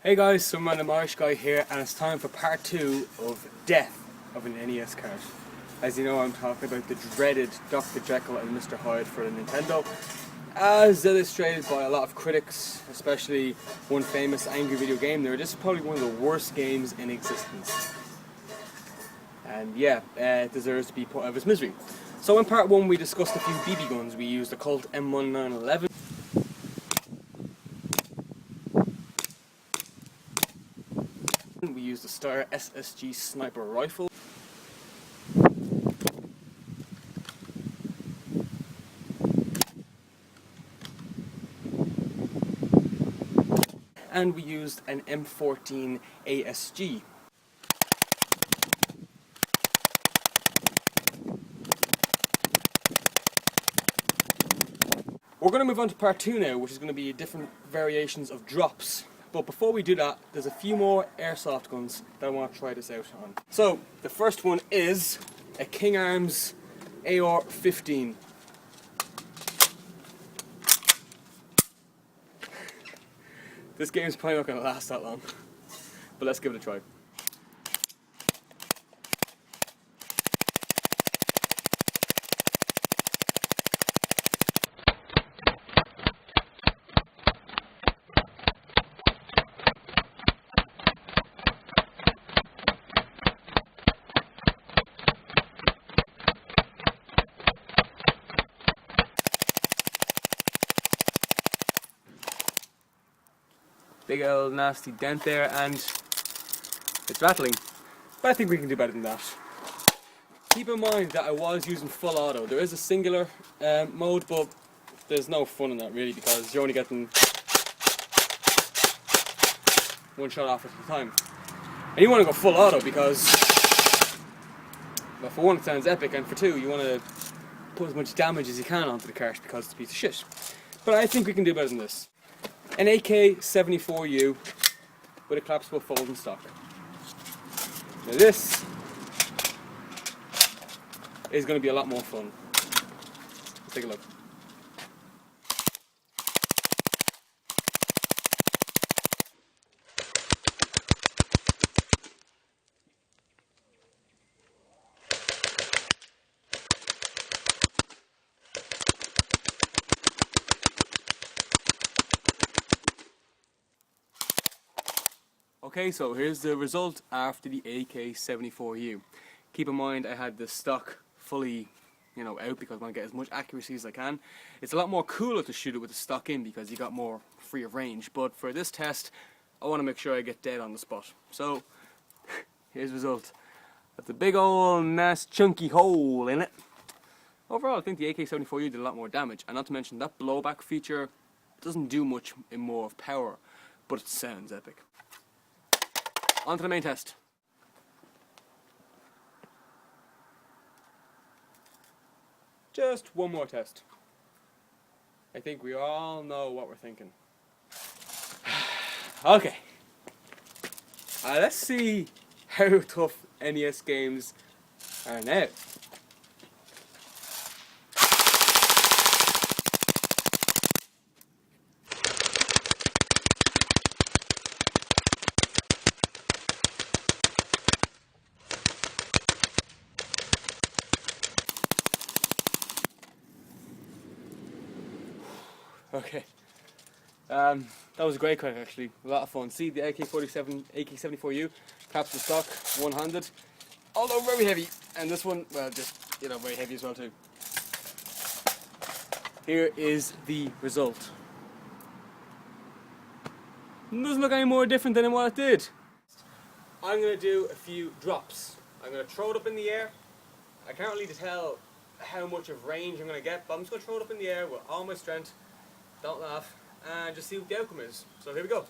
Hey guys, some random Irish guy here, and it's time for part 2 of Death of an NES card. As you know, I'm talking about the dreaded Dr. Jekyll and Mr. Hyde for the Nintendo, as illustrated by a lot of critics, especially one famous angry video game. This is probably one of the worst games in existence. And yeah, it deserves to be put out of its misery. So in part 1 we discussed a few BB guns. We used the Colt M1911. We used the Star SSG sniper rifle. And we used an M14 ASG. We're going to move on to part 2 now, which is going to be different variations of drops. But before we do that, there's a few more airsoft guns that I want to try this out on. So, the first one is a King Arms AR-15. This game's probably not going to last that long, but let's give it a try. Big old nasty dent there, and it's rattling. But I think we can do better than that. Keep in mind that I was using full auto. There is a singular mode, but there's no fun in that really, because you're only getting one shot off at a time. And you want to go full auto because, well, for one, it sounds epic, and for two, you want to put as much damage as you can onto the cart because it's a piece of shit. But I think we can do better than this. An AK-74U with a collapsible folding stock. Now this is going to be a lot more fun. Let's take a look. Okay, so here's the result after the AK-74U. Keep in mind I had the stock fully, out because I want to get as much accuracy as I can. It's a lot more cooler to shoot it with the stock in because you got more free of range. But for this test, I want to make sure I get dead on the spot. So here's the result. That's a big old nice chunky hole in it. Overall, I think the AK-74U did a lot more damage, and not to mention that blowback feature doesn't do much in more of power, but it sounds epic. On to the main test. Just one more test. I think we all know what we're thinking. Okay. Let's see how tough NES games are now. Okay, that was a great crack actually, a lot of fun. See the AK-74U, caps the stock, one-handed, although very heavy, and this one, well, just, very heavy as well too. Here is the result. It doesn't look any more different than what it did. I'm going to do a few drops. I'm going to throw it up in the air. I can't really tell how much of range I'm going to get, but I'm just going to throw it up in the air with all my strength. Don't laugh, and just see what the outcome is. So here we go.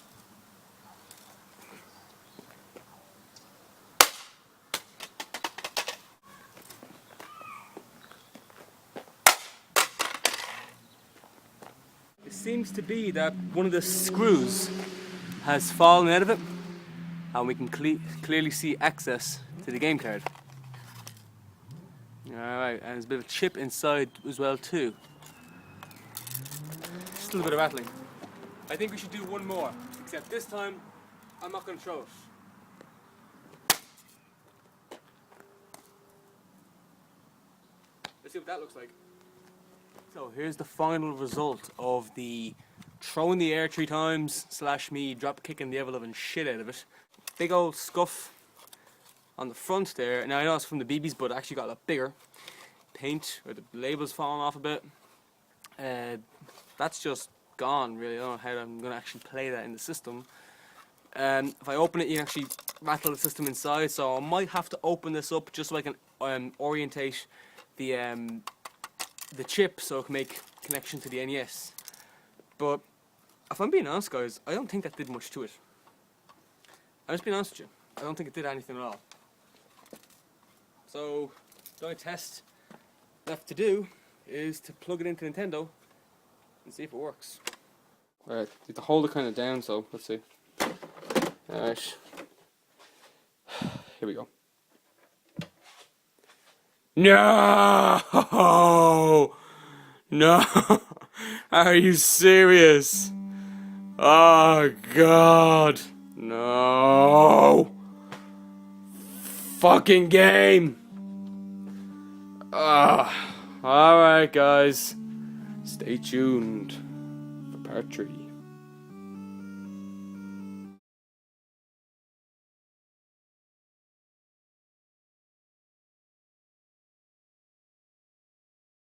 seems to be that one of the screws has fallen out of it, and we can clearly see access to the game card. Alright, and there's a bit of a chip inside as well too. Just a little bit of rattling. I think we should do one more, except this time I'm not going to throw it. Let's see what that looks like. So here's the final result of the throwing the air 3 times / me drop kicking the ever-loving shit out of it. Big old scuff on the front there. Now I know it's from the BBs, but it actually got a lot bigger. Paint, or the label's fallen off a bit. That's just gone really. I don't know how I'm going to actually play that in the system. If I open it, you can actually rattle the system inside, so I might have to open this up just so I can orientate the chip so it can make connection to the NES. But if I'm being honest, guys, I don't think that did much to it. I'm just being honest with you. I don't think it did anything at all. So the only test left to do is to plug it into Nintendo and see if it works. Alright, you have to hold it kind of down, so let's see. Alright. Here we go. No! No! Are you serious? Oh God! No! Fucking game! Alright guys, stay tuned for part 3.